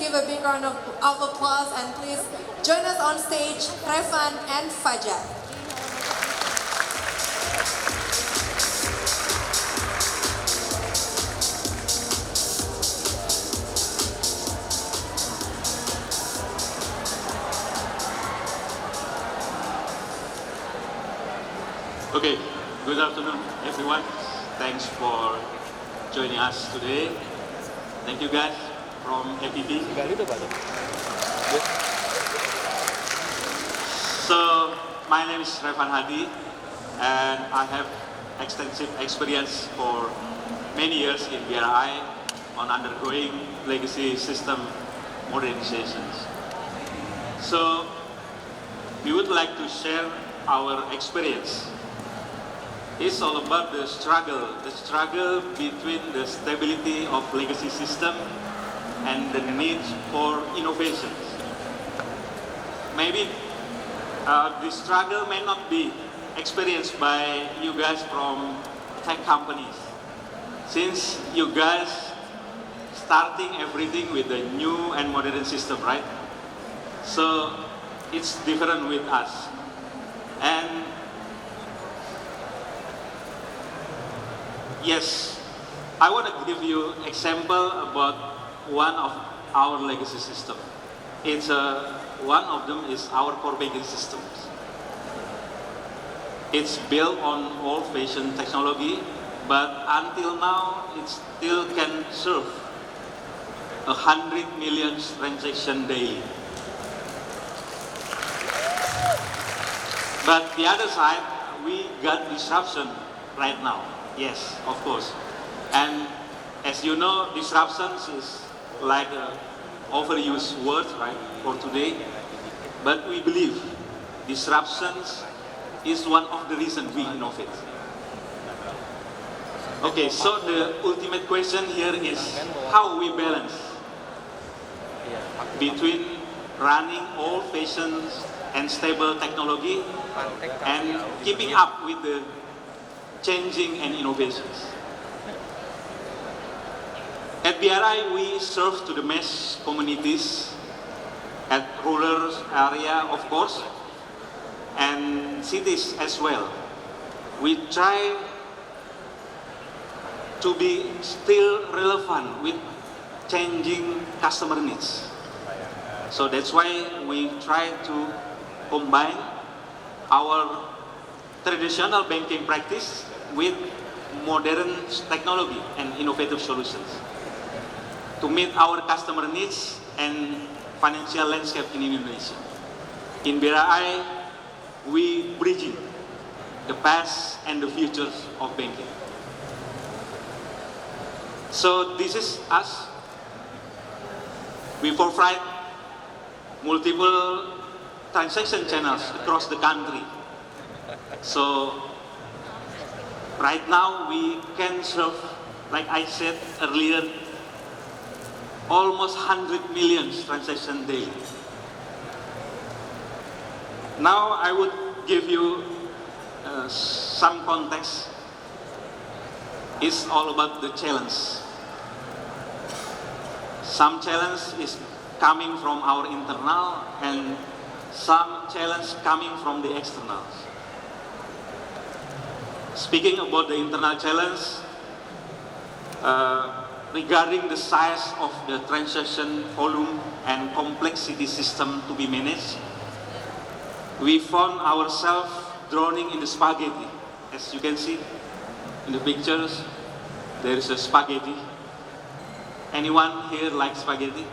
give a big round of applause and please join us on stage, Revan and Fajar. Okay, good afternoon everyone. Thanks for joining us today. Thank you guys from APP. So, my name is Revan Hadi and I have extensive experience for many years in BRI on undergoing legacy system modernizations. So, we would like to share our experience. It's all about the struggle between the stability of legacy system and the need for innovations. Maybe this struggle may not be experienced by you guys from tech companies, since you guys starting everything with a new and modern system, right? So it's different with us. And yes, I want to give you an example about one of our legacy system. It's one of them is our core banking systems. It's built on old-fashioned technology, but until now it still can serve 100 million transactions daily. But the other side, we got disruption right now. Yes, of course. And as you know, disruptions is like an overused word, right, for today. But we believe disruptions is one of the reasons we innovate. Okay, so the ultimate question here is how we balance between running old-fashioned and stable technology and keeping up with the changing and innovations. At BRI, we serve to the mass communities at rural area, of course, and cities as well. We try to be still relevant with changing customer needs. So that's why we try to combine our traditional banking practice with modern technology and innovative solutions to meet our customer needs and financial landscape in Indonesia. In BRI, we bridging the past and the future of banking. So this is us. We provide multiple transaction channels across the country. So right now we can serve, like I said earlier, almost 100 million transactions daily. Now I would give you some context. It's all about the challenge. Some challenge is coming from our internal and some challenge coming from the externals. Speaking about the internal challenge, regarding the size of the transaction volume and complexity system to be managed, we found ourselves drowning in the spaghetti. As you can see in the pictures, there is a spaghetti. Anyone here like spaghetti?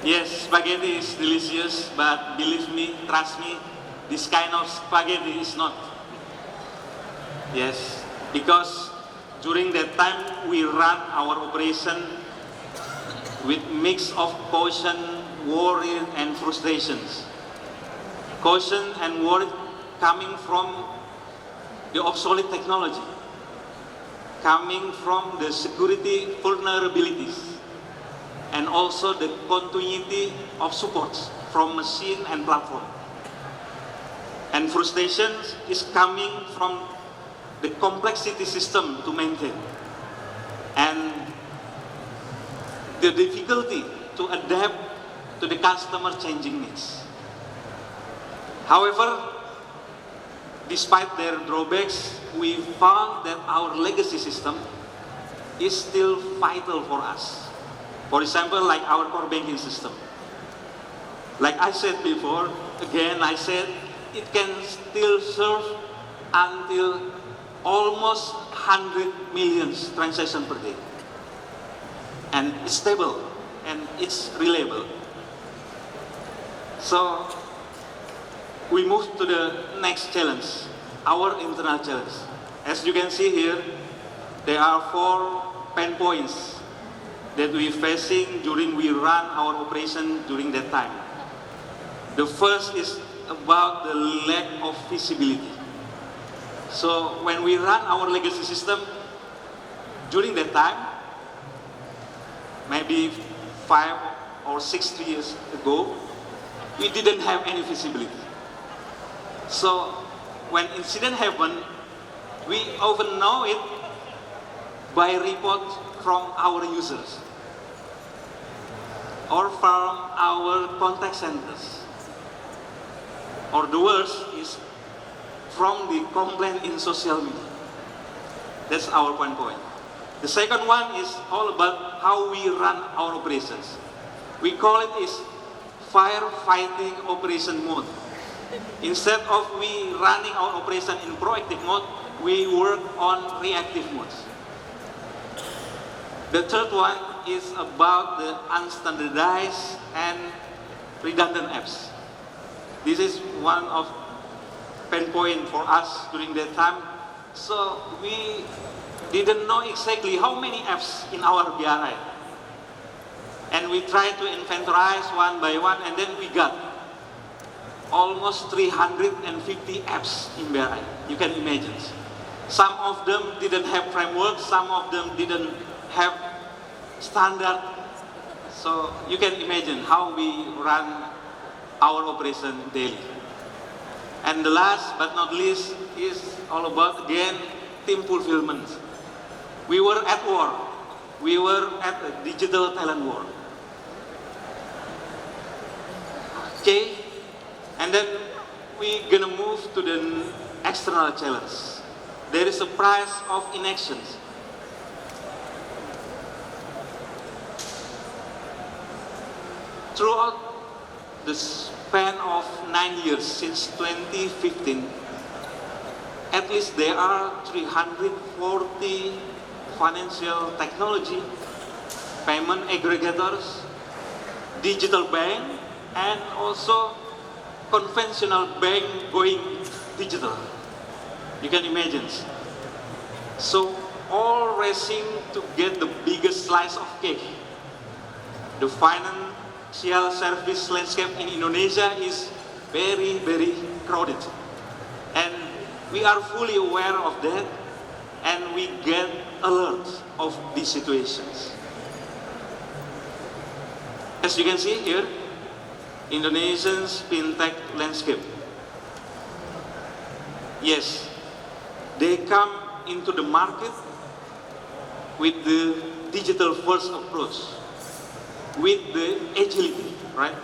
Yes, spaghetti is delicious, but believe me, trust me, this kind of spaghetti is not. Yes, because during that time we run our operation with mix of caution, worry and frustrations. Caution and worry coming from the obsolete technology, coming from the security vulnerabilities, and also the continuity of supports from machine and platform. And frustration is coming from the complexity system to maintain. And the difficulty to adapt to the customer changing needs. However, despite their drawbacks, we found that our legacy system is still vital for us. For example, like our core banking system. Like I said before, again I said, it can still serve until almost 100 million transactions per day. And it's stable and it's reliable. So we move to the next challenge, our internal challenge. As you can see here, there are 4 pain points that we're facing during we run our operation during that time. The first is about the lack of visibility. So when we run our legacy system, during that time, maybe 5 or 6 years ago, we didn't have any visibility. So when incident happen, we often know it by report from our users or from our contact centers. Or the worst is from the complaint in social media. That's our point. The second one is all about how we run our operations. We call it is firefighting operation mode. Instead of we running our operation in proactive mode, we work on reactive mode. The third one is about the unstandardized and redundant apps. This is one of pain point for us during that time. So we didn't know exactly how many apps in our BRI. And we tried to inventorize one by one, and then we got almost 350 apps in BRI. You can imagine. Some of them didn't have framework, some of them didn't have standard. So you can imagine how we run our operation daily. And the last but not least is all about, again, team fulfillment. We were at war. We were at a digital talent war. Okay, and then we're gonna move to the external challenge. There is a price of inaction. Throughout the span of 9 years since 2015, at least there are 340 financial technology, payment aggregators, digital bank, and also conventional bank going digital. You can imagine. So all racing to get the biggest slice of cake. The financial service landscape in Indonesia is very, very crowded. And we are fully aware of that, and we get alert of these situations. As you can see here, Indonesia's fintech landscape. Yes, they come into the market with the digital first approach, with the agility, right?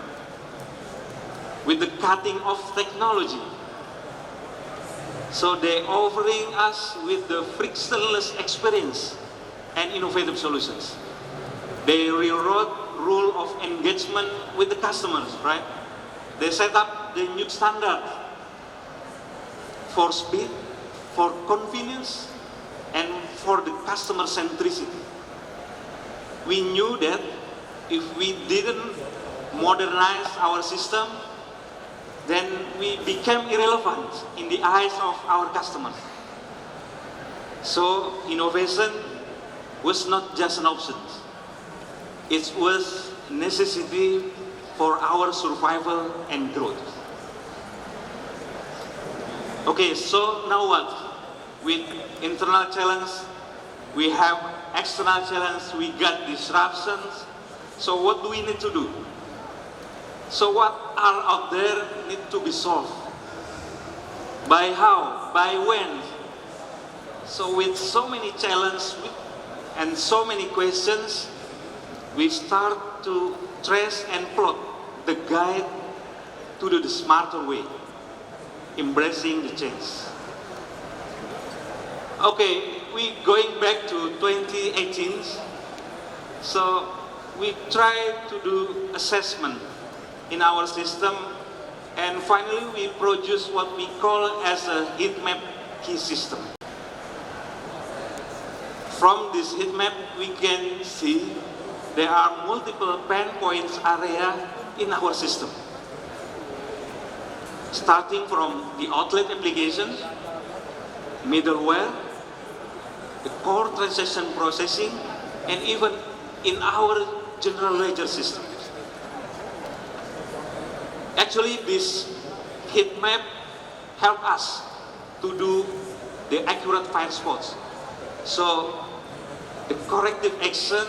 With the cutting of technology. So they offering us with the frictionless experience and innovative solutions. They rewrote rule of engagement with the customers, right? They set up the new standard for speed, for convenience, and for the customer centricity. We knew that if we didn't modernize our system, then we became irrelevant in the eyes of our customers. So innovation was not just an option. It was necessity for our survival and growth. Okay, so now what? With internal challenge, we have external challenge, we got disruptions. So what do we need to do? So what are out there need to be solved? By how? By when? So with so many challenges and so many questions, we start to trace and plot the guide to do the smarter way, embracing the change. Okay, we going back to 2018. So we try to do assessment in our system, and finally we produce what we call as a heat map key system. From this heat map, we can see there are multiple pain points area in our system. Starting from the outlet applications, middleware, the core transaction processing, and even in our general ledger system. Actually, this heat map help us to do the accurate fire spots. So the corrective action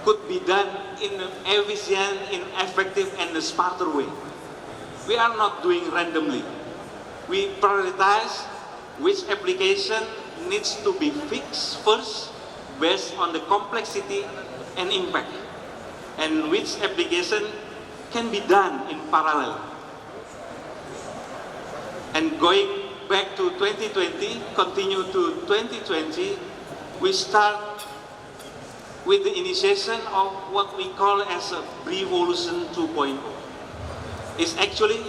could be done in an efficient, in effective, and a smarter way. We are not doing randomly. We prioritize which application needs to be fixed first based on the complexity and impact, and which application can be done in parallel. And going back to 2020, continue to 2020, we start with the initiation of what we call as a Revolution 2.0. It's actually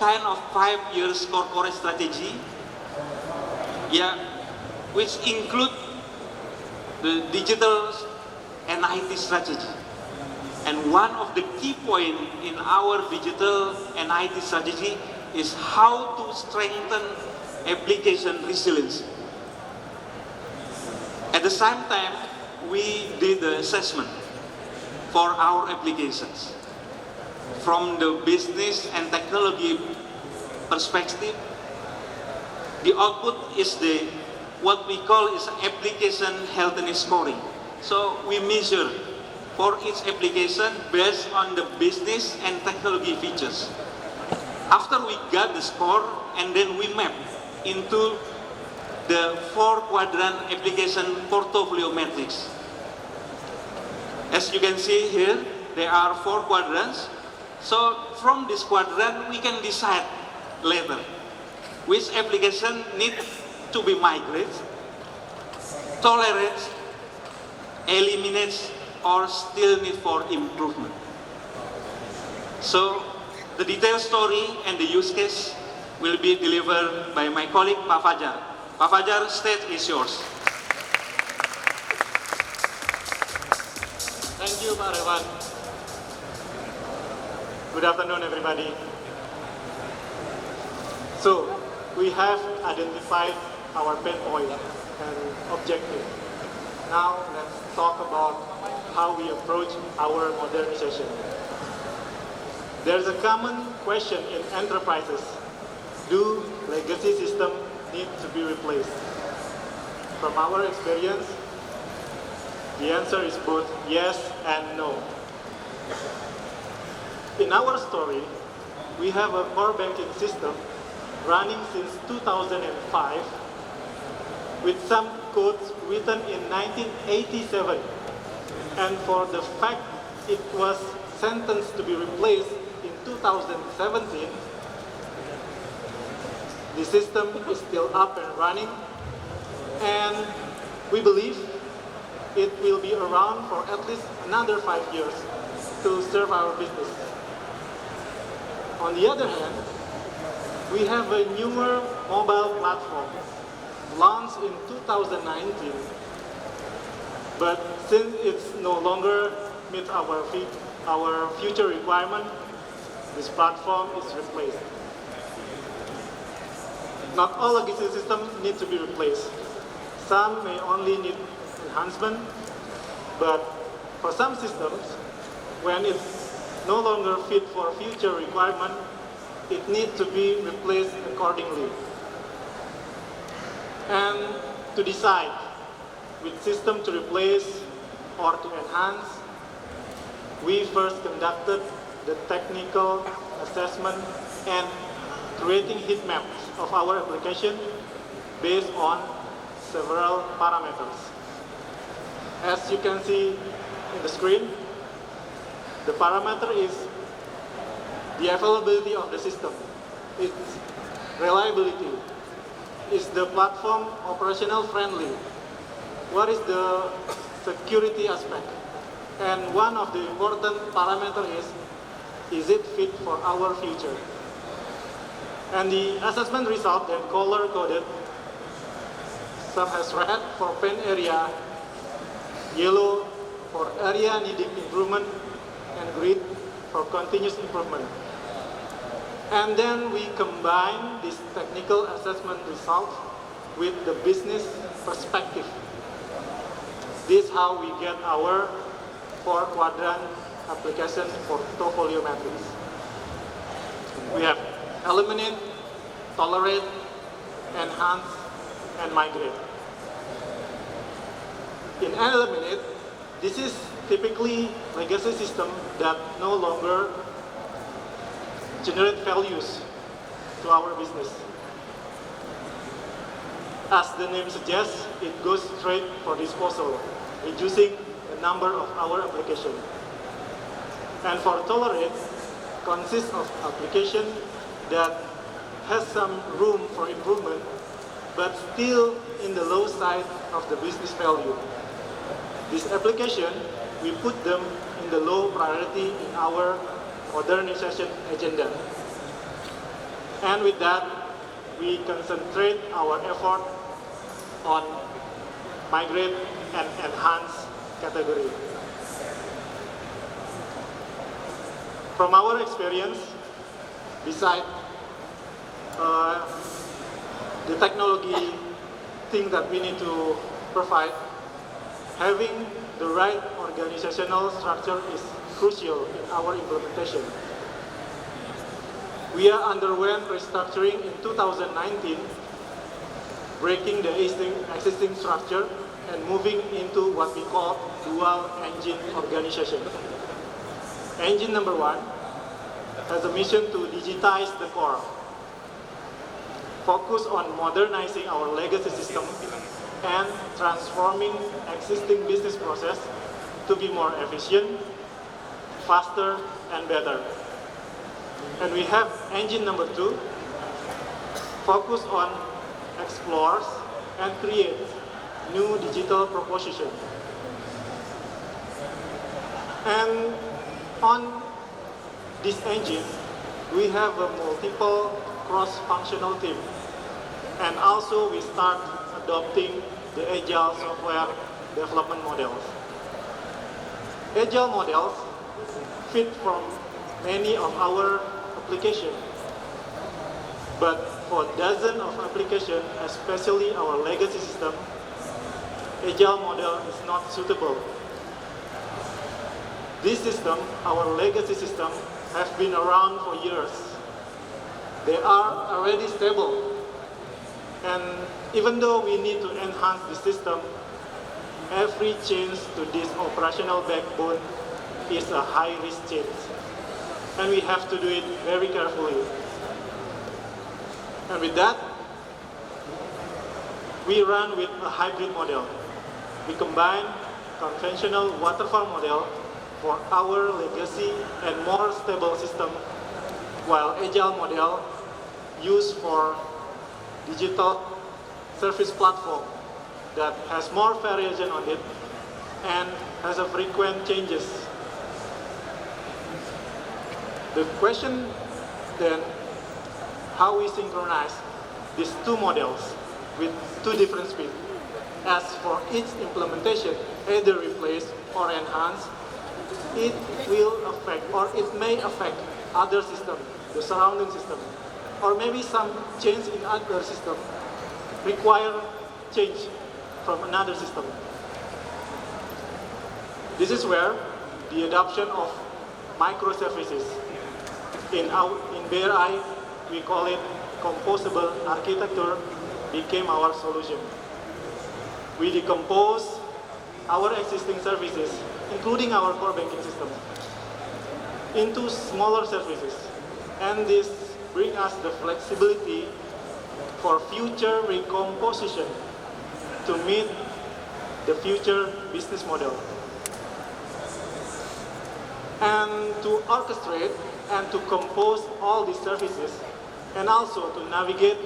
kind of 5 years corporate strategy, which include the digital and IT strategy. And one of the key points in our digital and IT strategy is how to strengthen application resilience. At the same time, we did the assessment for our applications. From the business and technology perspective, the output is what we call is application healthiness scoring. So we measure for each application based on the business and technology features. After we got the score, and then we map into the 4-quadrant application portfolio matrix. As you can see here, there are 4 quadrants. So from this quadrant, we can decide later which application needs to be migrated, tolerate, eliminate, or still need for improvement. So the detailed story and the use case will be delivered by my colleague Pak Fajar. Pak Fajar, stage is yours. Thank you, Pak Revan. Good afternoon, everybody. So, we have identified our pain point and objective. Now, let's talk about how we approach our modernization. There's a common question in enterprises. Do legacy systems need to be replaced? From our experience, the answer is both yes and no. In our story, we have a core banking system running since 2005 with some codes written in 1987. And for the fact it was sentenced to be replaced in 2017, the system is still up and running, and we believe it will be around for at least another 5 years to serve our business. On the other hand, we have a newer mobile platform launched in 2019, but since it's no longer meets our future requirement, this platform is replaced. Not all legacy systems need to be replaced. Some may only need enhancement, but for some systems, when it's no longer fit for future requirement, it needs to be replaced accordingly. And to decide which system to replace or to enhance, we first conducted the technical assessment and creating heat maps of our application based on several parameters. As you can see in the screen, the parameter is the availability of the system, its reliability. Is the platform operational friendly? What is the security aspect? And one of the important parameter is it fit for our future? And the assessment result then color coded. Some has red for pain area, yellow for area needing improvement, and green for continuous improvement. And then we combine this technical assessment result with the business perspective. This is how we get our 4-quadrant application portfolio matrix. We have eliminate, tolerate, enhance, and migrate. In eliminate, this is typically legacy system that no longer generate values to our business. As the name suggests, it goes straight for disposal, reducing the number of our application. And for tolerate, consists of application that has some room for improvement, but still in the low side of the business value. This application, we put them in the low priority in our modernization agenda. And with that, we concentrate our effort on migrate and enhance category. From our experience, beside the technology thing that we need to provide, having the right organizational structure is crucial in our implementation. We are underwent restructuring in 2019, breaking the existing structure and moving into what we call dual engine organization. Engine number 1 has a mission to digitize the core, focus on modernizing our legacy system and transforming existing business process to be more efficient, faster, and better. And we have engine number 2, focus on explores and create new digital proposition. And on this engine, we have a multiple cross-functional team. And also we start adopting the agile software development models. Agile models fit from many of our applications, but for dozens of applications, especially our legacy system, agile model is not suitable. This system, our legacy system, have been around for years. They are already stable. And even though we need to enhance the system, every change to this operational backbone is a high-risk change. And we have to do it very carefully. And with that, we run with a hybrid model. We combine conventional waterfall model for our legacy and more stable system, while agile model used for digital service platform that has more variation on it and has a frequent changes. The question then, how we synchronize these two models with two different speeds. As for each implementation, either replace or enhance, it will affect or it may affect other system, the surrounding system, or maybe some change in other system require change from another system. This is where the adoption of microservices in BRI, we call it composable architecture, became our solution. We decompose our existing services, including our core banking system, into smaller services. And this brings us the flexibility for future recomposition to meet the future business model. And to orchestrate and to compose all these services, and also to navigate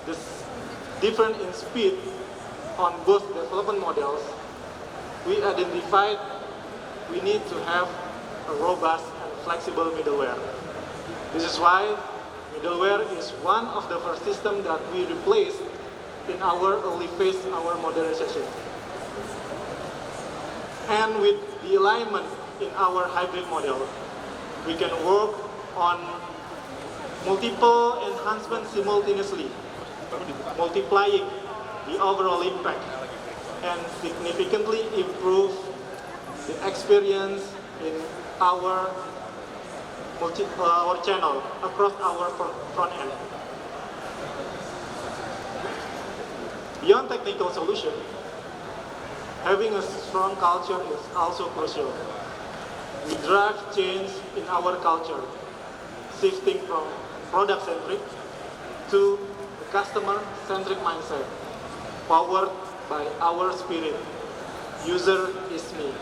this difference in speed on both development models, we identified we need to have a robust and flexible middleware. This is why middleware is one of the first systems that we replaced in our early phase, our modernization. And with the alignment in our hybrid model, we can work on multiple enhancements simultaneously, multiplying the overall impact and significantly improve the experience in our channel across our front end. Beyond technical solution, having a strong culture is also crucial. We drive change in our culture, shifting from product-centric to a customer-centric mindset, powered by our spirit, user is me.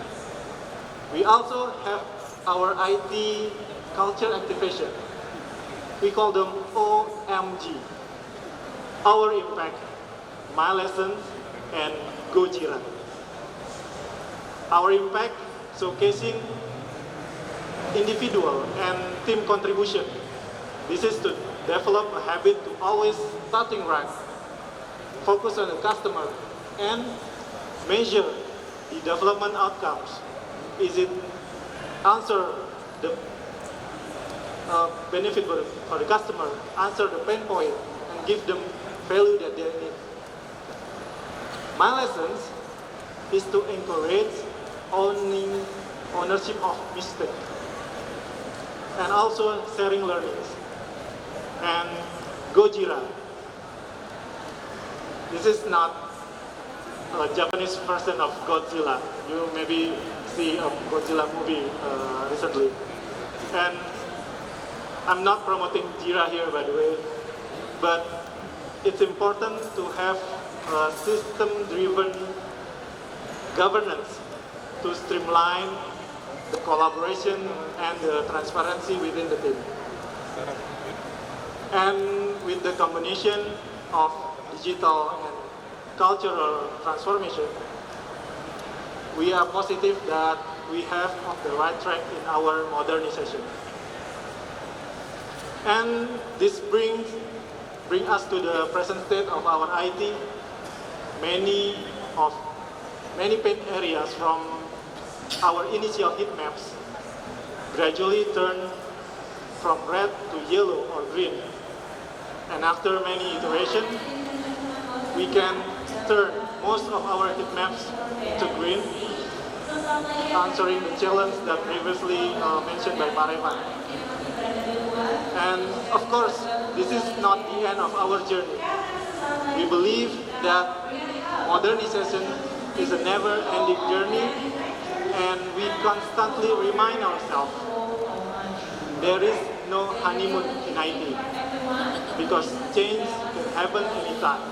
We also have our IT culture activation. We call them OMG. Our impact, my lessons, and Gojira. Our impact showcasing individual and team contribution. This is to develop a habit to always starting right, focus on the customer, and measure the development outcomes. Is it answer the benefit for the customer, answer the pain point, and give them value that they need. My lessons is to encourage ownership of mistake and also sharing learnings. And Gojira. This is not a Japanese version of Godzilla. You maybe see a Godzilla movie recently. And I'm not promoting Jira here, by the way, but it's important to have a system-driven governance to streamline the collaboration and the transparency within the team. And with the combination of digital and cultural transformation, we are positive that we have on the right track in our modernization. And this brings us to the present state of our IT. Many pain areas from our initial heat maps gradually turn from red to yellow or green. And after many iterations, we can turn most of our heat maps to green, answering the challenge that previously mentioned by Pak Revan. And of course, this is not the end of our journey. We believe that modernization is a never-ending journey, and we constantly remind ourselves there is no honeymoon in IT, because change can happen anytime,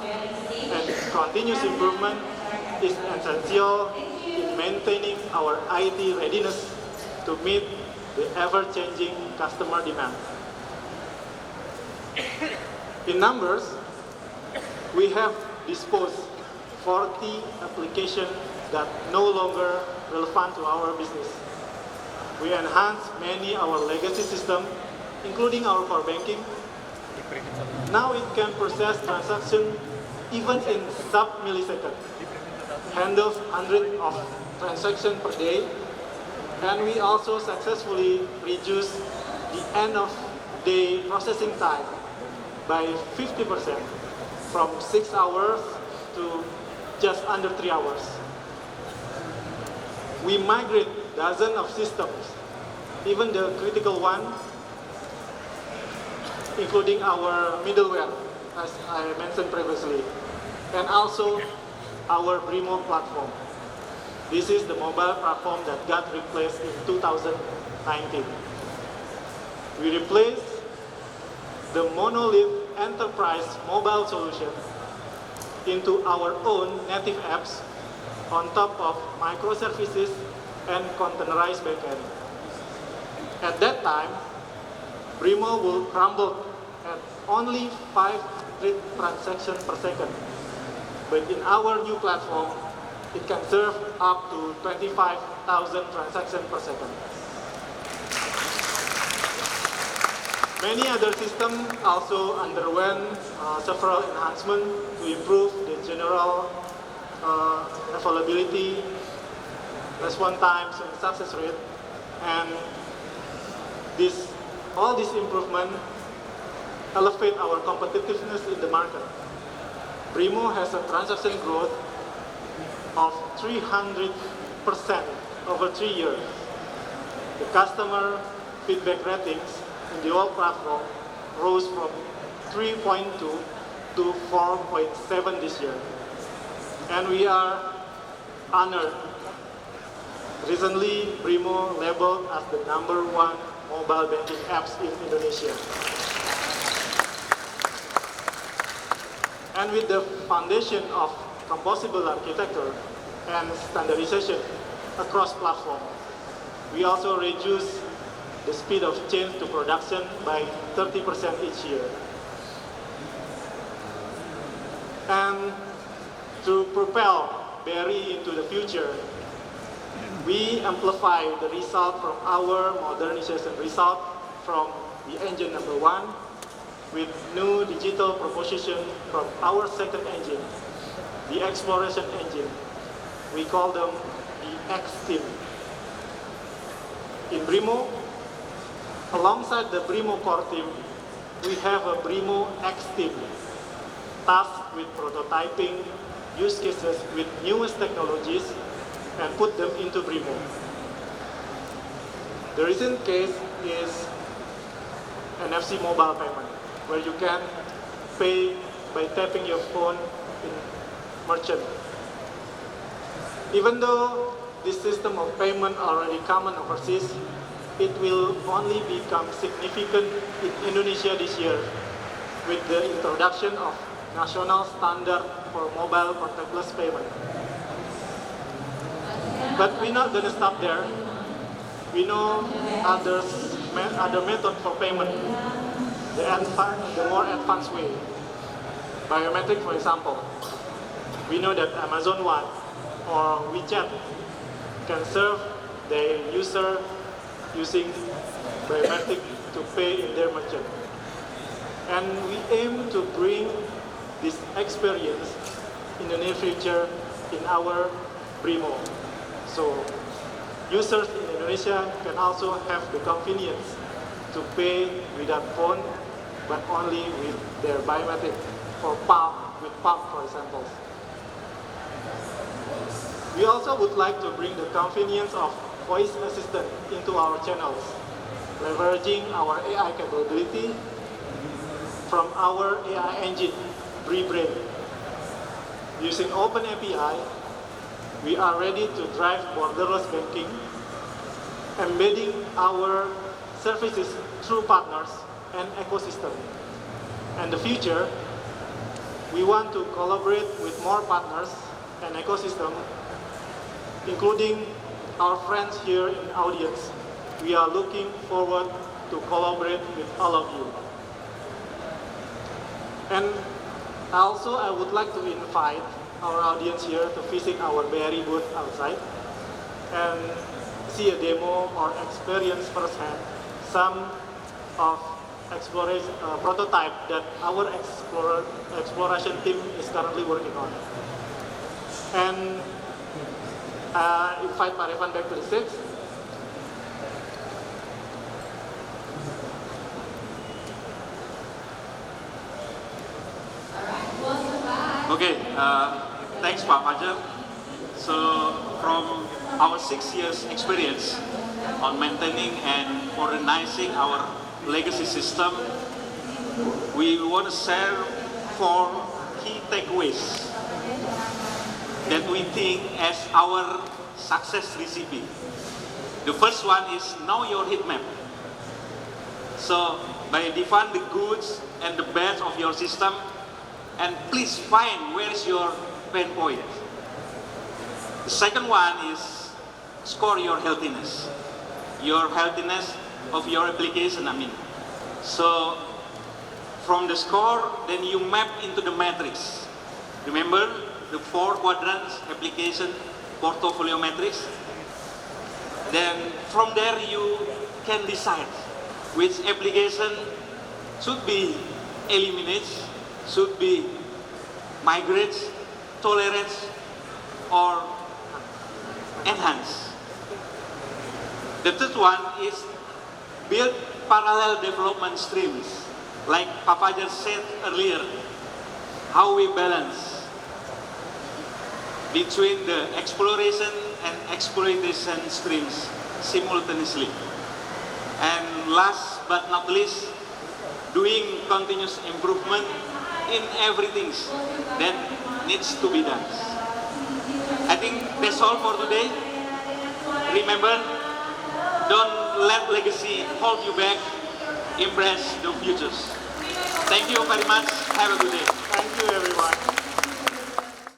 and continuous improvement is essential in maintaining our IT readiness to meet the ever-changing customer demand. In numbers, we have disposed 40 applications that no longer relevant to our business. We enhanced many our legacy systems, including our core banking. Now it can process transactions even in sub-millisecond, handles hundreds of transactions per day, and we also successfully reduced the end-of-day processing time by 50%, from 6 hours to just under 3 hours. We migrate dozens of systems, even the critical one, including our middleware, as I mentioned previously, and also our Brimo platform. This is the mobile platform that got replaced in 2019. We replaced the monolith enterprise mobile solution into our own native apps on top of microservices and containerized backend. At that time, Brimo will crumble at only 500 transactions per second. But in our new platform, it can serve up to 25,000 transactions per second. Many other systems also underwent several enhancements to improve the general availability, response times, and success rate. And all these improvements elevate our competitiveness in the market. Brimo has a transaction growth of 300% over 3 years. The customer feedback ratings in the old platform rose from 3.2 to 4.7 this year. And we are honored. Recently, Brimo labeled as the #1 mobile banking apps in Indonesia. And with the foundation of composable architecture and standardization across platforms, we also reduce the speed of change to production by 30% each year. And to propel BRI into the future, we amplify the result from our modernization result from the engine #1 with new digital proposition from our second engine, the exploration engine. We call them the X team. In Brimo, alongside the Brimo core team, we have a Brimo X team tasked with prototyping use cases with newest technologies and put them into Brimo. The recent case is NFC mobile payment, where you can pay by tapping your phone in merchant. Even though this system of payment already common overseas, it will only become significant in Indonesia this year with the introduction of national standard for mobile contactless payment. But we're not going to stop there. We know other methods for payment, the more advanced way. Biometric, for example. We know that Amazon One or WeChat can serve their user using biometric to pay in their merchant. And we aim to bring this experience in the near future in our Brimo. So users in Indonesia can also have the convenience to pay without phone, but only with their biometric or palm, with palm, for example. We also would like to bring the convenience of voice assistant into our channels, leveraging our AI capability from our AI engine, BRIBrain. Using Open API, we are ready to drive borderless banking, embedding our services through partners and ecosystem. In the future, we want to collaborate with more partners and ecosystem, including our friends here in the audience. We are looking forward to collaborate with all of you. And also, I would like to invite our audience here to visit our BRI booth outside and see a demo or experience firsthand some of exploration prototype that our exploration team is currently working on. And invite Pak Revan back to the stage. Okay, thanks Pak Fajar. So from our 6 years experience on maintaining and modernizing our legacy system, we want to share 4 key takeaways that we think as our success recipe. The first one is know your heat map. So by define the goods and the bads of your system, and please find where is your pain point. The second one is score your healthiness. Your healthiness of your application, I mean. So from the score, then you map into the matrix. Remember the 4 quadrants, application, portfolio matrix? Then from there you can decide which application should be eliminated, should be migrate, tolerate, or enhance. The third one is build parallel development streams. Like Pak Fajar said earlier, how we balance between the exploration and exploitation streams simultaneously. And last but not least, doing continuous improvement in everything that needs to be done. I think that's all for today. Remember, don't let legacy hold you back. Embrace the futures. Thank you very much. Have a good day.